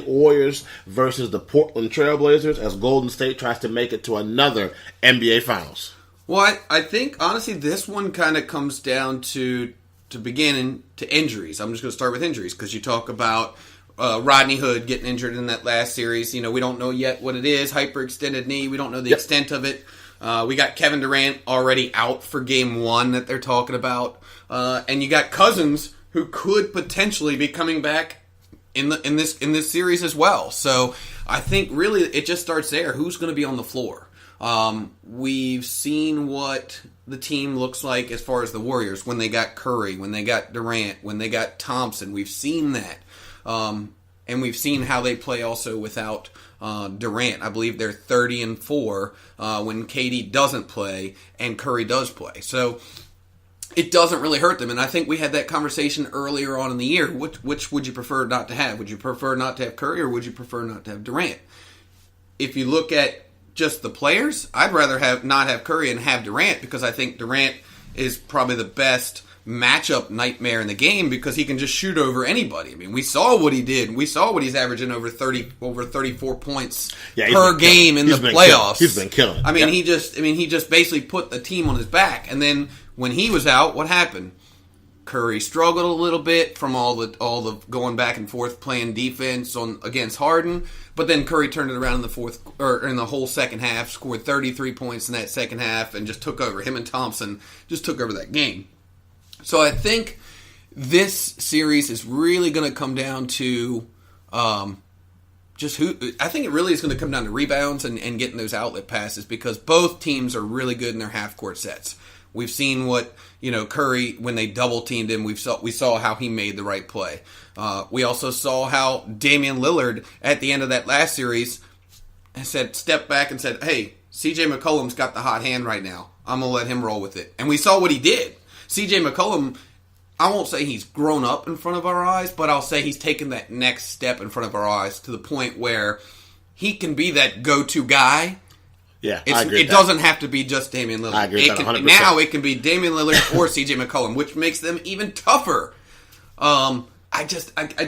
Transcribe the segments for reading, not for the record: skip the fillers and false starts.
Warriors versus the Portland Trailblazers as Golden State tries to make it to another NBA Finals. Well, I think, honestly, this one kind of comes down to beginning to injuries. I'm just going to start with injuries because you talk about Rodney Hood getting injured in that last series. We don't know yet what it is, hyperextended knee. We don't know the extent of it. We got Kevin Durant already out for Game 1 that they're talking about. And you got Cousins, who could potentially be coming back in this series as well. So I think really it just starts there. Who's going to be on the floor? We've seen what the team looks like as far as the Warriors when they got Curry, when they got Durant, when they got Thompson. We've seen that. And we've seen how they play also without Durant. I believe they're 30-4 when KD doesn't play and Curry does play. So it doesn't really hurt them. And I think we had that conversation earlier on in the year. Which would you prefer not to have? Would you prefer not to have Curry or would you prefer not to have Durant? If you look at just the players, I'd rather not have Curry and have Durant because I think Durant is probably the best matchup nightmare in the game because he can just shoot over anybody. I mean, we saw what he did. We saw what he's averaging over 34 points per game in the playoffs. He's been killing. I mean, he just basically put the team on his back. And then when he was out, what happened? Curry struggled a little bit from all the going back and forth playing defense against Harden, but then Curry turned it around in the whole second half, scored 33 points in that second half, and just took over. Him and Thompson just took over that game. So I think this series is really going to come down to just who. I think it really is going to come down to rebounds and getting those outlet passes because both teams are really good in their half court sets. We've seen what Curry when they double teamed him. We saw how he made the right play. We also saw how Damian Lillard at the end of that last series stepped back and said, "Hey, CJ McCollum's got the hot hand right now. I'm gonna let him roll with it." And we saw what he did. CJ McCollum, I won't say he's grown up in front of our eyes, but I'll say he's taken that next step in front of our eyes to the point where he can be that go-to guy. Yeah, I agree with it doesn't have to be just Damian Lillard. I agree with that 100%. Now it can be Damian Lillard or CJ McCollum, which makes them even tougher. I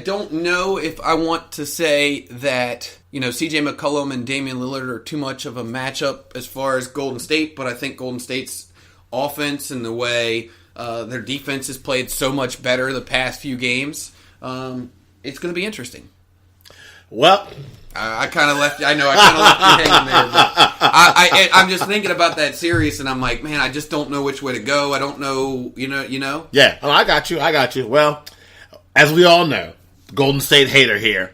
don't know if I want to say that CJ McCollum and Damian Lillard are too much of a matchup as far as Golden State, but I think Golden State's offense and the way their defense has played so much better the past few games, it's going to be interesting. Well, I kind of left you hanging there. But I'm just thinking about that series, and I'm like, man, I just don't know which way to go. I don't know, you know. Yeah, I got you. Well, as we all know, Golden State hater here,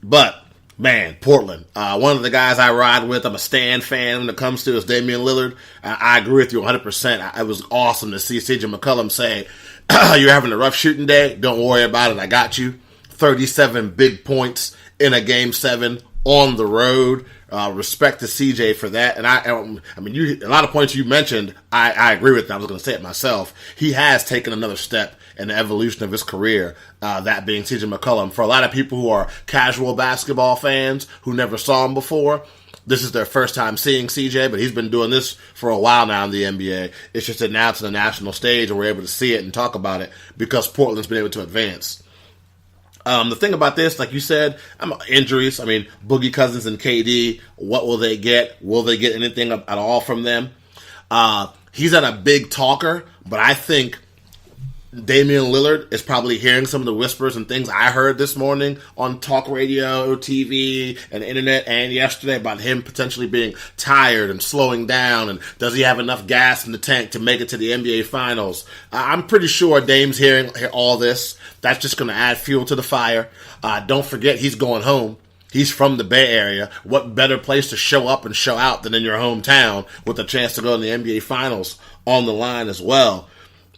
but man, Portland. One of the guys I ride with, I'm a Stan fan when it comes to, is Damian Lillard. I agree with you 100%. It was awesome to see CJ McCollum say, "You're having a rough shooting day. Don't worry about it. I got you." 37 big points in a Game 7 on the road. Respect to CJ for that. And I mean, a lot of points you mentioned, I agree with them. I was going to say it myself. He has taken another step in the evolution of his career, that being CJ McCollum. For a lot of people who are casual basketball fans who never saw him before, this is their first time seeing CJ, but he's been doing this for a while now in the NBA. It's just that now it's on the national stage and we're able to see it and talk about it because Portland's been able to advance. The thing about this, like you said, injuries. I mean, Boogie Cousins and KD, what will they get? Will they get anything at all from them? He's not a big talker, but I think Damian Lillard is probably hearing some of the whispers and things I heard this morning on talk radio, TV, and the internet, and yesterday about him potentially being tired and slowing down, and does he have enough gas in the tank to make it to the NBA Finals? I'm pretty sure Dame's hearing all this. That's just going to add fuel to the fire. Don't forget, he's going home. He's from the Bay Area. What better place to show up and show out than in your hometown with a chance to go to the NBA Finals on the line as well?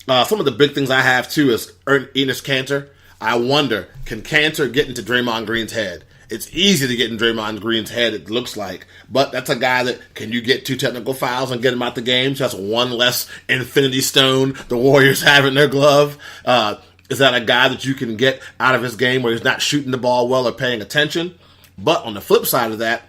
Some of the big things I have, too, is Enes Kanter. I wonder, can Kanter get into Draymond Green's head? It's easy to get in Draymond Green's head, it looks like. But that's a guy that, can you get 2 technical fouls and get him out the game? So that's one less infinity stone the Warriors have in their glove. Is that a guy that you can get out of his game where he's not shooting the ball well or paying attention? But on the flip side of that,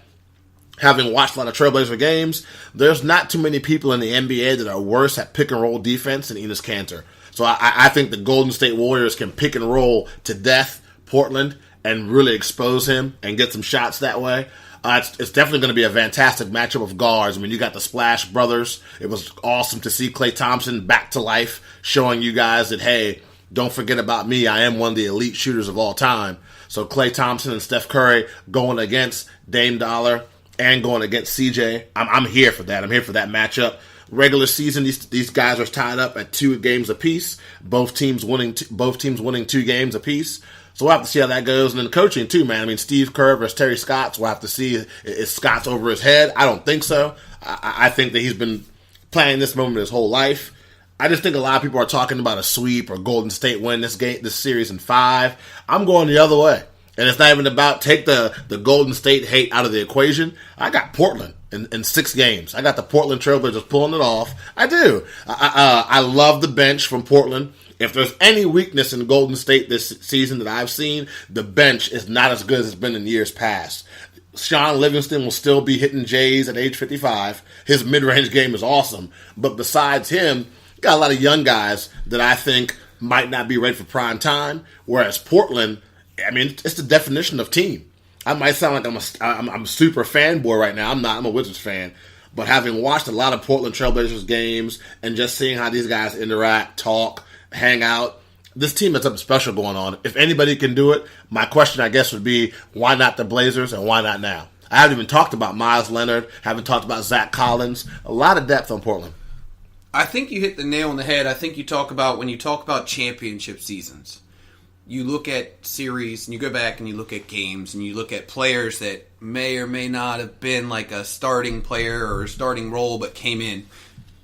having watched a lot of Trailblazer games, there's not too many people in the NBA that are worse at pick-and-roll defense than Enes Kanter. So I think the Golden State Warriors can pick and roll to death Portland, and really expose him and get some shots that way. It's definitely going to be a fantastic matchup of guards. I mean, you got the Splash Brothers. It was awesome to see Klay Thompson back to life, showing you guys that, hey, don't forget about me. I am one of the elite shooters of all time. So Klay Thompson and Steph Curry going against Dame Dollar and going against CJ. I'm here for that. I'm here for that matchup. Regular season, these guys are tied up at 2 games apiece. Both teams winning 2 games apiece. So we'll have to see how that goes. And then coaching, too, man. I mean, Steve Kerr versus Terry Stotts. We'll have to see. Is Stotts over his head? I don't think so. I think that he's been playing this moment his whole life. I just think a lot of people are talking about a sweep or Golden State win this series in 5. I'm going the other way. And it's not even about take the Golden State hate out of the equation. I got Portland in 6 games. I got the Portland Trailblazers pulling it off. I do. I love the bench from Portland. If there's any weakness in Golden State this season that I've seen, the bench is not as good as it's been in years past. Sean Livingston will still be hitting J's at age 55. His mid-range game is awesome. But besides him, you got a lot of young guys that I think might not be ready for prime time. Whereas Portland, I mean, it's the definition of team. I might sound like I'm a super fanboy right now. I'm not. I'm a Wizards fan. But having watched a lot of Portland Trailblazers games and just seeing how these guys interact, talk, hang out, this team has something special going on. If anybody can do it, my question, I guess, would be, why not the Blazers and why not now? I haven't even talked about Miles Leonard, haven't talked about Zach Collins. A lot of depth on Portland. I think you hit the nail on the head. I think when you talk about championship seasons, you look at series and you go back and you look at games and you look at players that may or may not have been like a starting player or a starting role but came in.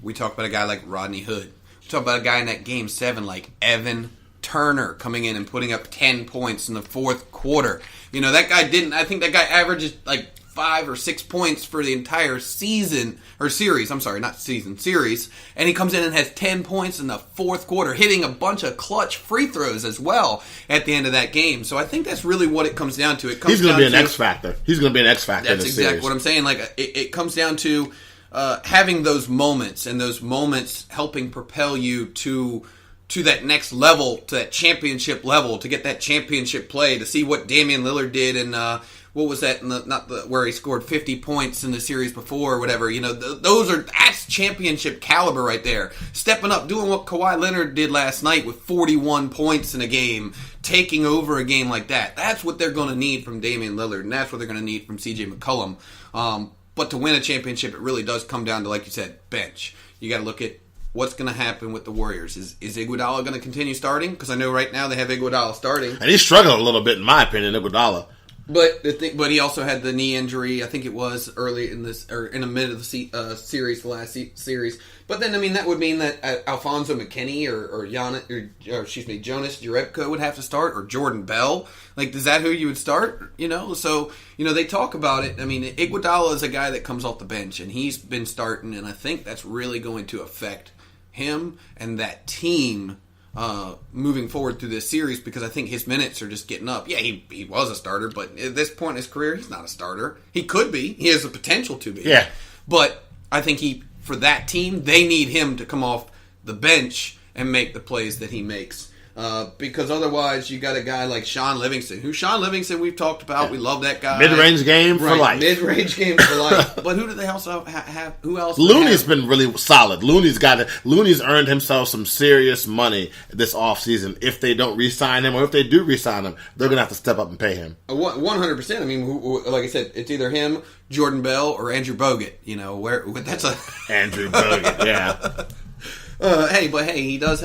We talk about a guy like Rodney Hood. We talk about a guy in that Game 7 like Evan Turner coming in and putting up 10 points in the fourth quarter. You know, that guy didn't. I think that guy averages like 5 or 6 points for the entire season, or series, I'm sorry, not season, series, and he comes in and has 10 points in the fourth quarter, hitting a bunch of clutch free throws as well at the end of that game. So I think that's really what it comes down to. He's going to be an X factor. He's going to be an X factor in this series. That's exactly what I'm saying. Like, it comes down to having those moments, and those moments helping propel you to that next level, to that championship level, to get that championship play, to see what Damian Lillard did in what was that? Where he scored 50 points in the series before or whatever. You know, that's championship caliber right there. Stepping up, doing what Kawhi Leonard did last night with 41 points in a game, taking over a game like that. That's what they're going to need from Damian Lillard, and that's what they're going to need from CJ McCollum. But to win a championship, it really does come down to, like you said, bench. You got to look at what's going to happen with the Warriors. Is Iguodala going to continue starting? Because I know right now they have Iguodala starting, and he's struggling a little bit, in my opinion, Iguodala. But he also had the knee injury. I think it was early in this, or in the mid of the series, the last series. But then, I mean, that would mean that Alfonso McKinney or Jonas Jerebko would have to start, or Jordan Bell. Like, is that who you would start? You know, so they talk about it. I mean, Iguodala is a guy that comes off the bench, and he's been starting, and I think that's really going to affect him and that team moving forward through this series, because I think his minutes are just getting up. Yeah, he was a starter, but at this point in his career, he's not a starter. He could be. He has the potential to be. Yeah. But I think for that team, they need him to come off the bench and make the plays that he makes. Because otherwise, you got a guy like Sean Livingston, we've talked about. Yeah. We love that guy. Mid-range game for life. Mid-range game for life. But who do they also have? Who else? Looney's been really solid. Looney's earned himself some serious money this offseason. If they don't re-sign him, or if they do re-sign him, they're going to have to step up and pay him. 100%. I mean, like I said, it's either him, Jordan Bell, or Andrew Bogut. You know, that's a Andrew Bogut. Yeah. He does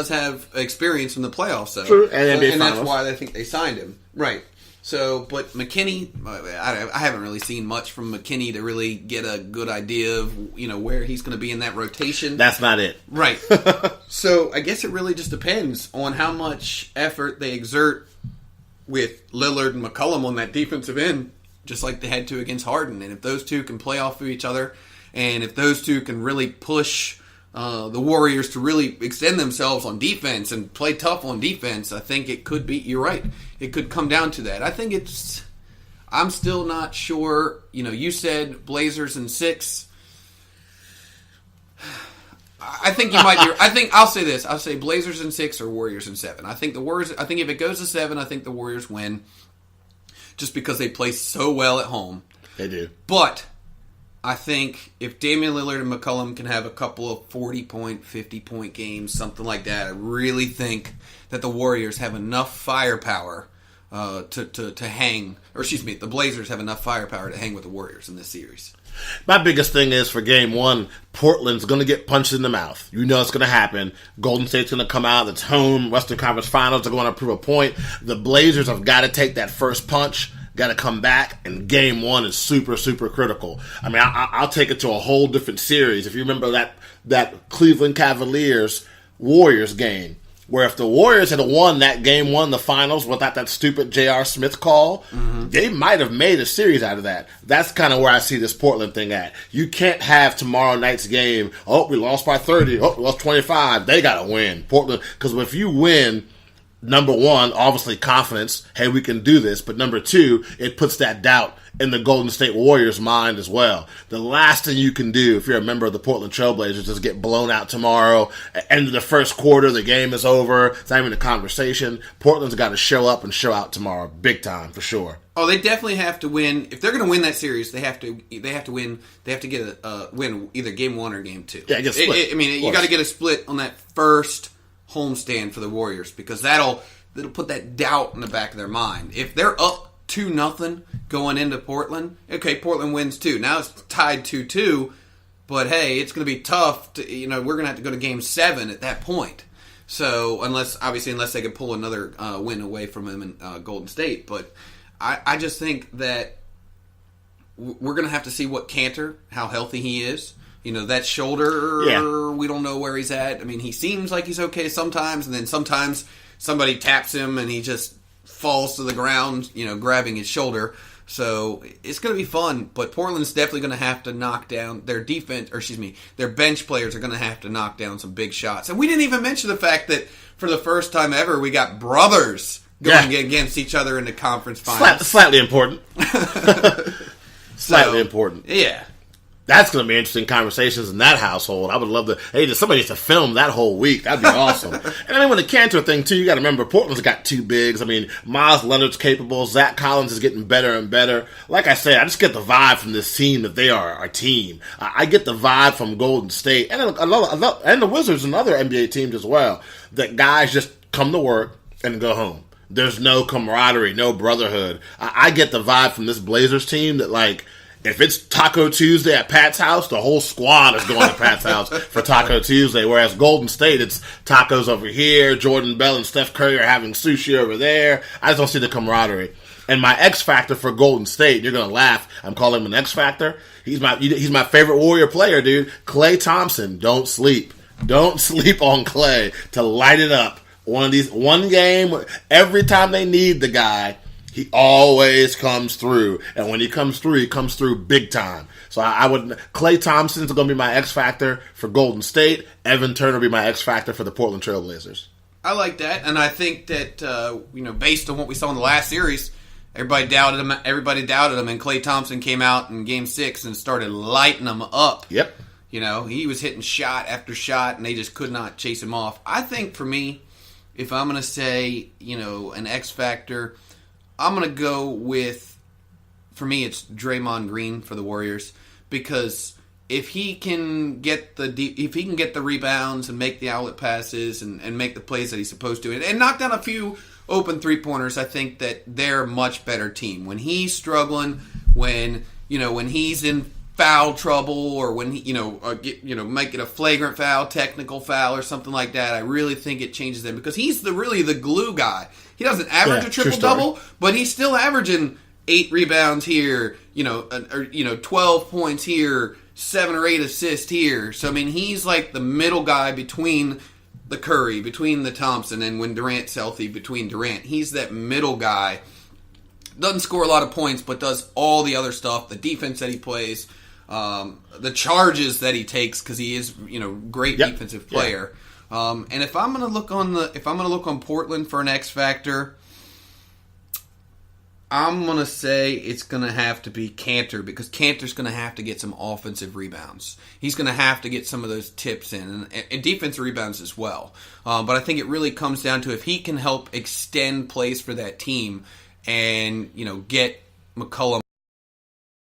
have experience in the playoffs, so true, and that's why I think they signed him, right? So, but McKinney, I haven't really seen much from McKinney to really get a good idea of where he's going to be in that rotation. That's not it, right? So, I guess it really just depends on how much effort they exert with Lillard and McCollum on that defensive end, just like they had to against Harden. And if those two can play off of each other, and if those two can really push the Warriors to really extend themselves on defense and play tough on defense, I think it could be, you're right, it could come down to that. I'm still not sure. You said Blazers in 6. I think you might be. I'll say this. I'll say Blazers in 6 or Warriors in 7. I think if it goes to 7, I think the Warriors win. just because they play so well at home. They do. But I think if Damian Lillard and McCollum can have a couple of 40-point, 50-point games, something like that, I really think that the Warriors have enough firepower to hang, or excuse me, the Blazers have enough firepower to hang with the Warriors in this series. My biggest thing is for game one, Portland's going to get punched in the mouth. You know it's going to happen. Golden State's going to come out. It's home. Western Conference Finals. They're going to prove a point. The Blazers have got to take that first punch, got to come back, and game one is super, super critical. I mean, I'll take it to a whole different series. If you remember that Cleveland Cavaliers-Warriors game, where if the Warriors had won that game one, the finals, without that stupid J.R. Smith call, they might have made a series out of that. That's kind of where I see this Portland thing at. You can't have tomorrow night's game, we lost by 30, we lost 25. They got to win. Portland, because if you win, number one, obviously confidence, hey, we can do this. But number two, it puts that doubt in the Golden State Warriors' mind as well. The last thing you can do if you're a member of the Portland Trailblazers is get blown out tomorrow. End of the first quarter, the game is over. It's not even a conversation. Portland's got to show up and show out tomorrow, big time for sure. Oh, they definitely have to win. If they're going to win that series, they have to win. They have to get a win either game one or game two. Yeah, get a split. You got to get a split on that first homestand for the Warriors, because that'll put that doubt in the back of their mind. If they're up 2-0 going into Portland, okay, Portland wins 2. Now it's tied 2-2, but hey, it's going to be tough. We're going to have to go to Game 7 at that point. So unless they can pull another win away from them in Golden State, but I just think that we're going to have to see what Cantor, how healthy he is. That shoulder, we don't know where he's at. I mean, he seems like he's okay sometimes, and then sometimes somebody taps him and he just falls to the ground, grabbing his shoulder. So it's going to be fun, but Portland's definitely going to have to knock down their their bench players are going to have to knock down some big shots. And we didn't even mention the fact that for the first time ever, we got brothers going against each other in the conference finals. Slightly important. Slightly important. Yeah. That's going to be interesting conversations in that household. I would love to. Hey, somebody needs to film that whole week. That'd be awesome. And with the Cantor thing, too, you got to remember, Portland's got two bigs. I mean, Miles Leonard's capable. Zach Collins is getting better and better. Like I said, I just get the vibe from this team that they are our team. I get the vibe from Golden State and the Wizards and other NBA teams as well, that guys just come to work and go home. There's no camaraderie, no brotherhood. I get the vibe from this Blazers team that, if it's Taco Tuesday at Pat's house, the whole squad is going to Pat's house for Taco Tuesday. Whereas Golden State, it's tacos over here. Jordan Bell and Steph Curry are having sushi over there. I just don't see the camaraderie. And my X factor for Golden State, you're going to laugh. I'm calling him an X factor. He's my favorite Warrior player, dude. Klay Thompson. Don't sleep. Don't sleep on Klay to light it up. One game, every time they need the guy, he always comes through. And when he comes through big time. So Klay Thompson's going to be my X factor for Golden State. Evan Turner will be my X factor for the Portland Trailblazers. I like that. And I think that, based on what we saw in the last series, everybody doubted him. And Klay Thompson came out in Game 6 and started lighting them up. Yep. He was hitting shot after shot, and they just could not chase him off. I think for me, if I'm going to say, an X factor, I'm going to go with, for me, it's Draymond Green for the Warriors, because if he can get the rebounds and make the outlet passes and make the plays that he's supposed to, and knock down a few open three-pointers, I think that they're a much better team. When he's struggling, when he's in foul trouble, or when he, make it a flagrant foul, technical foul, or something like that, I really think it changes them, because he's really the glue guy. He doesn't average a triple-double, but he's still averaging 8 rebounds here, 12 points here, 7 or 8 assists here. So, he's like the middle guy between the Curry, between the Thompson, and when Durant's healthy, between Durant. He's that middle guy. Doesn't score a lot of points, but does all the other stuff, the defense that he plays, the charges that he takes, because he is, great defensive player. And if I'm going to look on Portland for an X factor, I'm going to say it's going to have to be Cantor, because Cantor's going to have to get some offensive rebounds. He's going to have to get some of those tips in, and defensive rebounds as well. But I think it really comes down to if he can help extend plays for that team and get McCollum